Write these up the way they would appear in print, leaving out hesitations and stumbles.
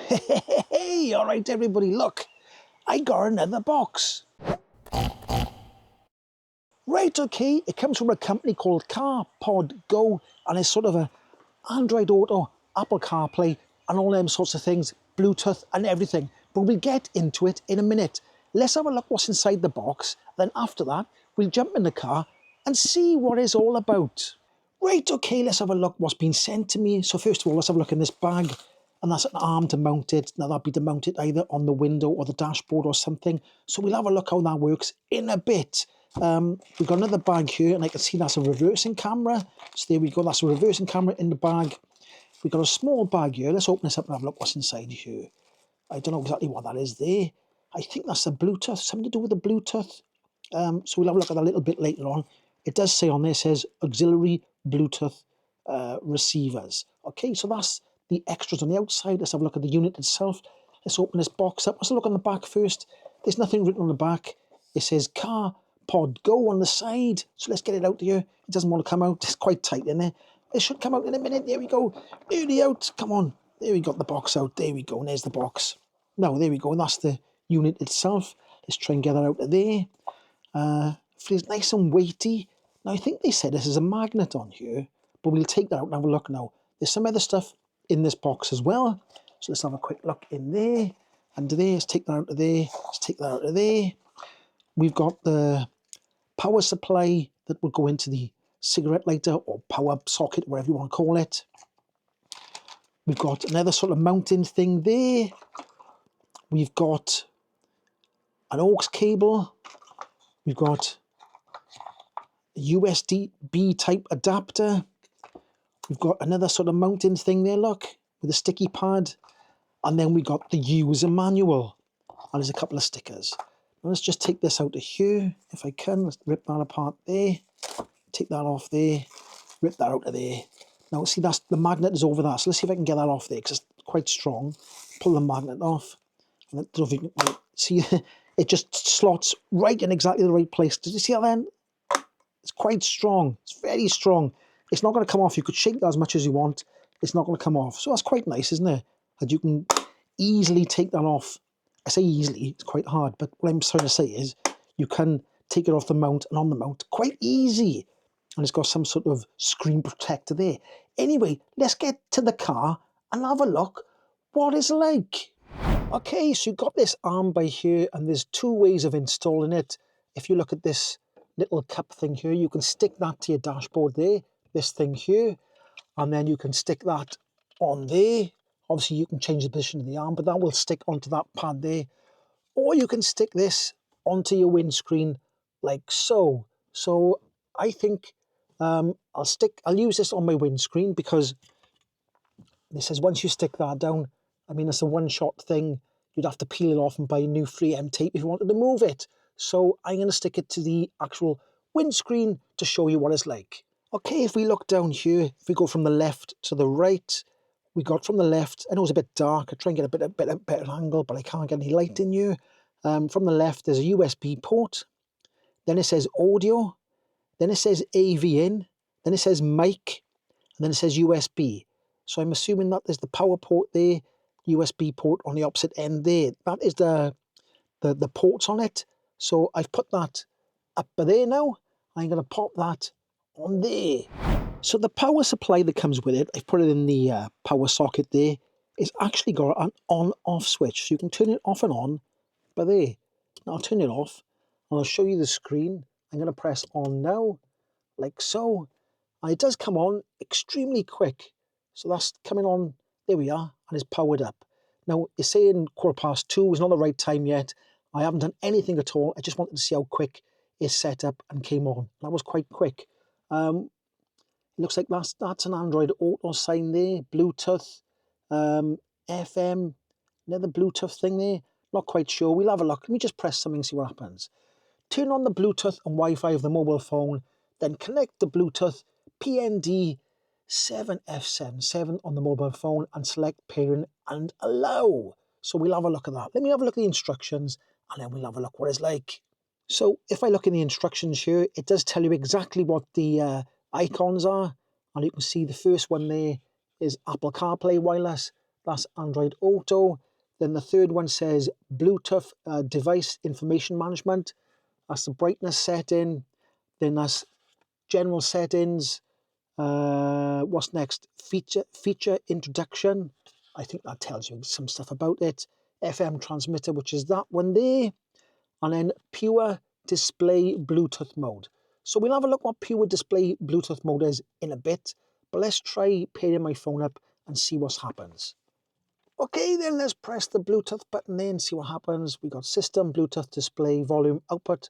Hey, all right, everybody, look, I got another box. Right, okay, it comes from a company called CarpodGo, and it's sort of a Android Auto, Apple CarPlay, and all them sorts of things, Bluetooth and everything. But we'll get into it in a minute. Let's have a look what's inside the box. Then after that, we'll jump in the car and see what it's all about. Right, okay, let's have a look what's been sent to me. So first of all, let's have a look in this bag. And that's an arm to mount it. Now that'll be to mount it either on the window or the dashboard or something. So we'll have a look how that works in a bit. We've got another bag here, and I can see that's a reversing camera. So there we go, that's a reversing camera in the bag. We've got a small bag here. Let's open this up and have a look what's inside here. I don't know exactly what that is there. I think that's the Bluetooth, something to do with the Bluetooth. So we'll have a look at that a little bit later on. It does say on there, it says auxiliary Bluetooth receivers. Okay, so that's the extras on the outside. Let's have a look at the unit itself. Let's open this box up. Let's look on the back first. There's nothing written on the back. It says CarpodGo on the side. So let's get it out here. It doesn't want to come out. It's quite tight in there. It should come out in a minute. There we go. Nearly out. Come on. There we got the box out. There we go. And there's the box. Now, there we go. And that's the unit itself. Let's try and get that out of there. Feels nice and weighty. Now, I think they said this is a magnet on here, but we'll take that out and have a look now. There's some other stuff in this box as well. So let's have a quick look in there. Under there, let's take that out of there. Let's take that out of there. We've got the power supply that will go into the cigarette lighter or power socket, whatever you want to call it. We've got another sort of mounting thing there. We've got an aux cable. We've got a USB type adapter. We've got another sort of mounting thing there, look, with a sticky pad. And then we got the user manual. And there's a couple of stickers. Now let's just take this out of here, if I can. Let's rip that apart there. Take that off there. Rip that out of there. Now see, that's the magnet is over that. So let's see if I can get that off there, because it's quite strong. Pull the magnet off. And I don't know if you can see, it just slots right in exactly the right place. Did you see that then? It's quite strong. It's very strong. It's not going to come off. You could shake that as much as you want. It's not going to come off. So that's quite nice, isn't it? That you can easily take that off. I say easily, it's quite hard. But what I'm trying to say is you can take it off the mount and on the mount quite easy. And it's got some sort of screen protector there. Anyway, let's get to the car and have a look what it's like. Okay, so you've got this arm by here, and there's two ways of installing it. If you look at this little cup thing here, you can stick that to your dashboard there, this thing here, and then you can stick that on there. Obviously, you can change the position of the arm, but that will stick onto that pad there. Or you can stick this onto your windscreen like so. So I think I'll use this on my windscreen, because it says once you stick that down, I mean, it's a one-shot thing. You'd have to peel it off and buy new 3M tape if you wanted to move it. So I'm going to stick it to the actual windscreen to show you what it's like. Okay, if we look down here, if we go from the left to the right, we got from the left, I know it's a bit dark, I try and get a better angle, but I can't get any light in here. From the left, there's a USB port. Then it says audio. Then it says AV in. Then it says mic. And then it says USB. So I'm assuming that there's the power port there, USB port on the opposite end there. That is the ports on it. So I've put that up there now. I'm going to pop that on there. So the power supply that comes with it, I've put it in the power socket there. It's actually got an on-off switch. So you can turn it off and on by there. Now I'll turn it off and I'll show you the screen. I'm going to press on now, like so. And it does come on extremely quick. So that's coming on, there we are, and it's powered up. Now, it's saying 2:15, it's not the right time yet. I haven't done anything at all. I just wanted to see how quick it's set up and came on. That was quite quick. It looks like that's an Android Auto sign there, Bluetooth, FM, another Bluetooth thing there. Not quite sure. We'll have a look. Let me just press something and see what happens. Turn on the Bluetooth and Wi-Fi of the mobile phone, then connect the Bluetooth PND 7F77 on the mobile phone and select pairing and allow. So we'll have a look at that. Let me have a look at the instructions and then we'll have a look what it's like. So if I look in the instructions here, it does tell you exactly what the icons are. And you can see the first one there is Apple CarPlay wireless. that's Android Auto. Then the third one says Bluetooth device information management. That's the brightness setting. Then that's general settings. What's next? Feature introduction. I think that tells you some stuff about it. FM transmitter, which is that one there. And then pure display Bluetooth mode. So we'll have a look what pure display Bluetooth mode is in a bit. But let's try pairing my phone up and see what happens. Okay, then let's press the Bluetooth button there and see what happens. We got system, Bluetooth display, volume, output.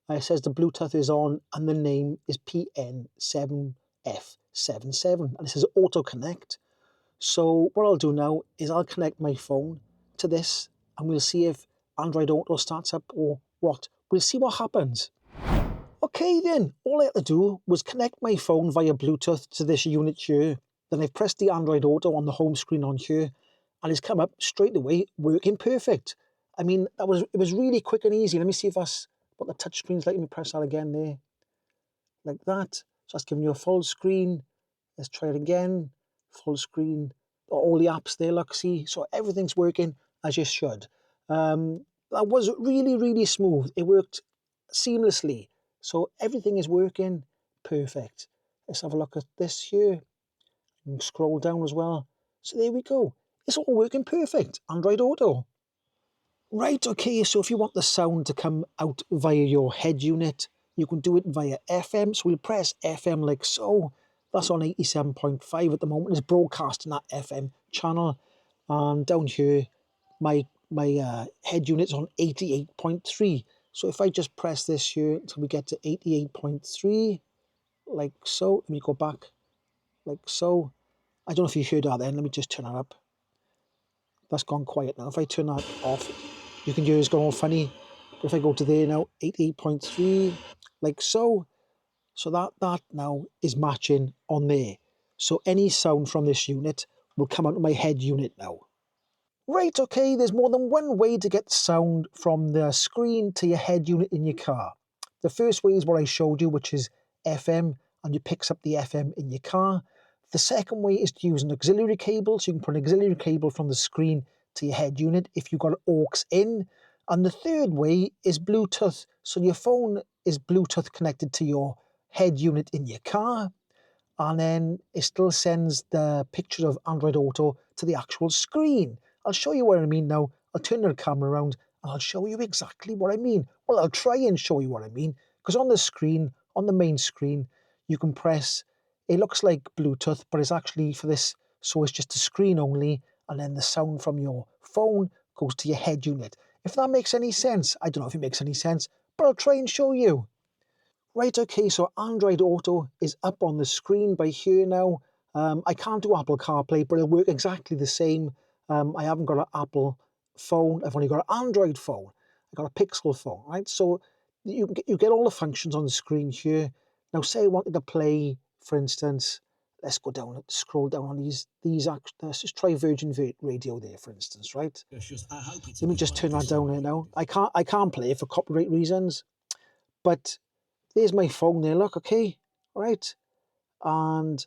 It says the Bluetooth is on and the name is PN7F77. And this is auto connect. So what I'll do now is I'll connect my phone to this and we'll see if Android Auto starts up or what. We'll see what happens. Okay then, all I had to do was connect my phone via Bluetooth to this unit here. Then I've pressed the Android Auto on the home screen on here and it's come up straight away, working perfect. I mean, it was really quick and easy. Let me see if that's what the touch screen's like. Let me press that again there, like that. So that's giving you a full screen. Let's try it again, full screen. All the apps there, look, see? So everything's working as you should. That was really, really smooth. It worked seamlessly. So everything is working perfect. Let's have a look at this here. And scroll down as well. So there we go. It's all working perfect. Android Auto. Right, okay, so if you want the sound to come out via your head unit, you can do it via FM. So we'll press FM like so. That's on 87.5 at the moment. It's broadcasting that FM channel. And down here, my head unit's on 88.3. So if I just press this here until we get to 88.3, like so. Let me go back, like so. I don't know if you heard that then. Let me just turn that up. That's gone quiet now. If I turn that off, you can hear it's gone all funny. But if I go to there now, 88.3, like so. So that now is matching on there. So any sound from this unit will come out of my head unit now. Right, okay, there's more than one way to get sound from the screen to your head unit in your car. The first way is what I showed you, which is FM, and it picks up the FM in your car. The second way is to use an auxiliary cable, so you can put an auxiliary cable from the screen to your head unit if you've got an aux in. And the third way is Bluetooth, so your phone is Bluetooth connected to your head unit in your car, and then it still sends the picture of Android Auto to the actual screen. I'll show you what I mean now. I'll turn the camera around and I'll show you exactly what I mean. Well, I'll try and show you what I mean, because on the screen, on the main screen, you can press, it looks like Bluetooth, but it's actually for this, so it's just a screen only, and then the sound from your phone goes to your head unit. If that makes any sense, I don't know if it makes any sense, but I'll try and show you. Right, okay, so Android Auto is up on the screen by here now. I can't do Apple CarPlay, but it'll work exactly the same. I haven't got an Apple phone, I've only got an Android phone. I've got a Pixel phone, right? So you get all the functions on the screen here. Now say I wanted to play, for instance, let's go down, scroll down on these let's just try Virgin Radio there, for instance, right? Let me just turn that down here now. I can't play it for copyright reasons, but there's my phone there, look, okay, right? And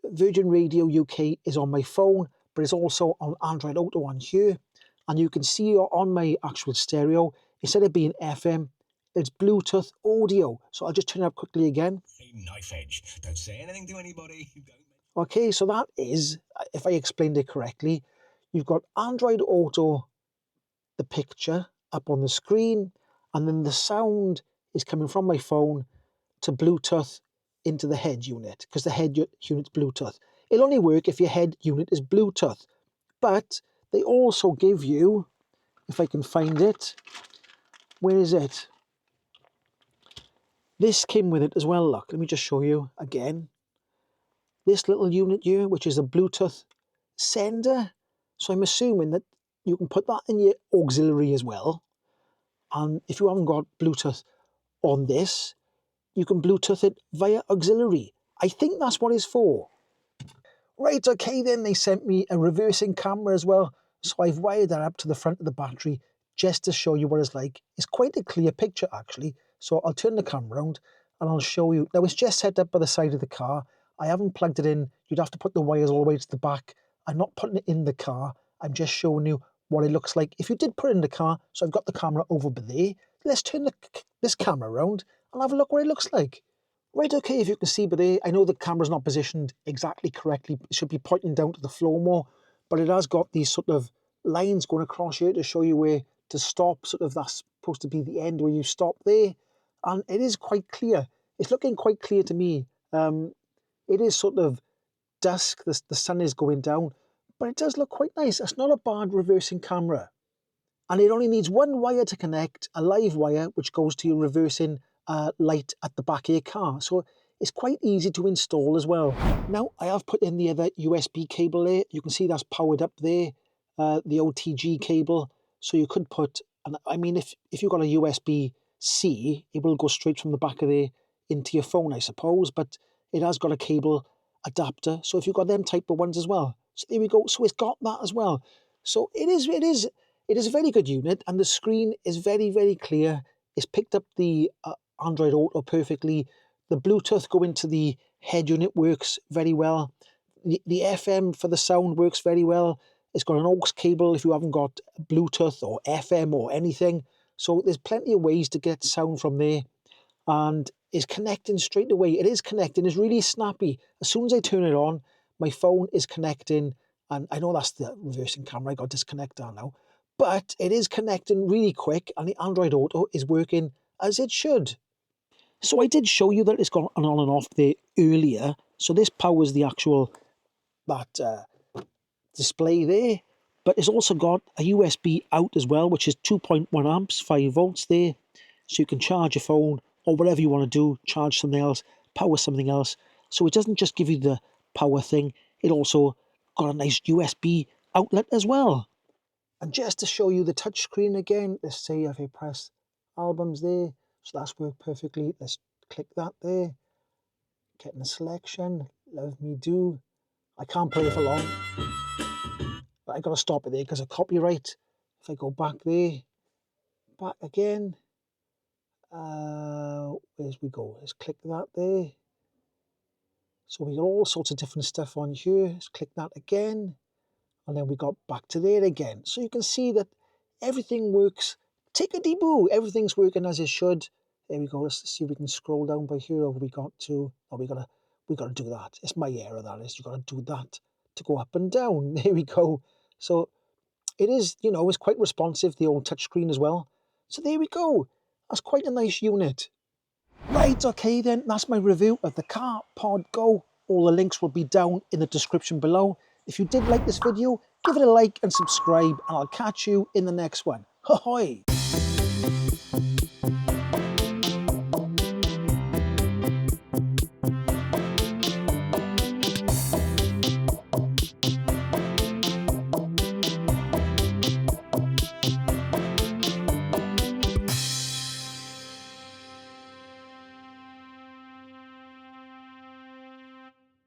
Virgin Radio UK is on my phone, but it's also on Android Auto on here. And you can see on my actual stereo, instead of being FM, it's Bluetooth audio. So I'll just turn it up quickly again. Knife edge. Don't say anything to anybody. Okay, so that is, if I explained it correctly, you've got Android Auto, the picture up on the screen, and then the sound is coming from my phone to Bluetooth into the head unit, because the head unit's Bluetooth. It'll only work if your head unit is Bluetooth. But they also give you, if I can find it, where is it? This came with it as well, look. Let me just show you again. This little unit here, which is a Bluetooth sender. So I'm assuming that you can put that in your auxiliary as well. And if you haven't got Bluetooth on this, you can Bluetooth it via auxiliary. I think that's what it's for. Right, okay then, they sent me a reversing camera as well. So I've wired that up to the front of the battery just to show you what it's like. It's quite a clear picture actually. So I'll turn the camera around and I'll show you. Now it's just set up by the side of the car. I haven't plugged it in. You'd have to put the wires all the way to the back. I'm not putting it in the car. I'm just showing you what it looks like if you did put it in the car. So I've got the camera over there. Let's turn this camera around and have a look what it looks like. Right, okay, if you can see by there, I know the camera's not positioned exactly correctly. It should be pointing down to the floor more, but it has got these sort of lines going across here to show you where to stop. Sort of that's supposed to be the end where you stop there. And it is quite clear. It's looking quite clear to me. It is sort of dusk, the sun is going down, but it does look quite nice. It's not a bad reversing camera. And it only needs one wire to connect, a live wire, which goes to your reversing light at the back of your car. So it's quite easy to install as well. Now, I have put in the other USB cable there. You can see that's powered up there, the OTG cable. So you could put, and I mean, if you've got a USB-C, it will go straight from the back of there into your phone, I suppose. But it has got a cable adapter. So if you've got them type of ones as well. So there we go. So it's got that as well. So it is a very good unit, and the screen is very, very clear. It's picked up the Android Auto perfectly. The Bluetooth going to the head unit works very well. The FM for the sound works very well. It's got an aux cable if you haven't got Bluetooth or FM or anything. So there's plenty of ways to get sound from there. And it's connecting straight away. It is connecting. It's really snappy. As soon as I turn it on, my phone is connecting. And I know that's the reversing camera. I got to disconnect that now. But it is connecting really quick, and the Android Auto is working as it should. So I did show you that it's got an on and off there earlier. So this powers the actual display there. But it's also got a USB out as well, which is 2.1 amps, 5 volts there. So you can charge your phone or whatever you want to do, charge something else, power something else. So it doesn't just give you the power thing. It also got a nice USB outlet as well. And just to show you the touchscreen again, let's say if I press albums there, so that's worked perfectly. Let's click that there. Getting a selection, Love Me Do. I can't play it for long, but I got to stop it there because of copyright. If I go back there, back again, where's we go? Let's click that there. So we got all sorts of different stuff on here. Let's click that again. And then we got back to there again. So you can see that everything works tickety-boo. Everything's working as it should. There we go. Let's see if we can scroll down by here. Over we got to. Oh, we gotta do that. It's my error, that is. You gotta do that to go up and down. There we go. So it is, it's quite responsive, the old touchscreen as well. So there we go. That's quite a nice unit. Right, okay then, that's my review of the CarpodGo. All the links will be down in the description below. If you did like this video, give it a like and subscribe, and I'll catch you in the next one. Ahoy!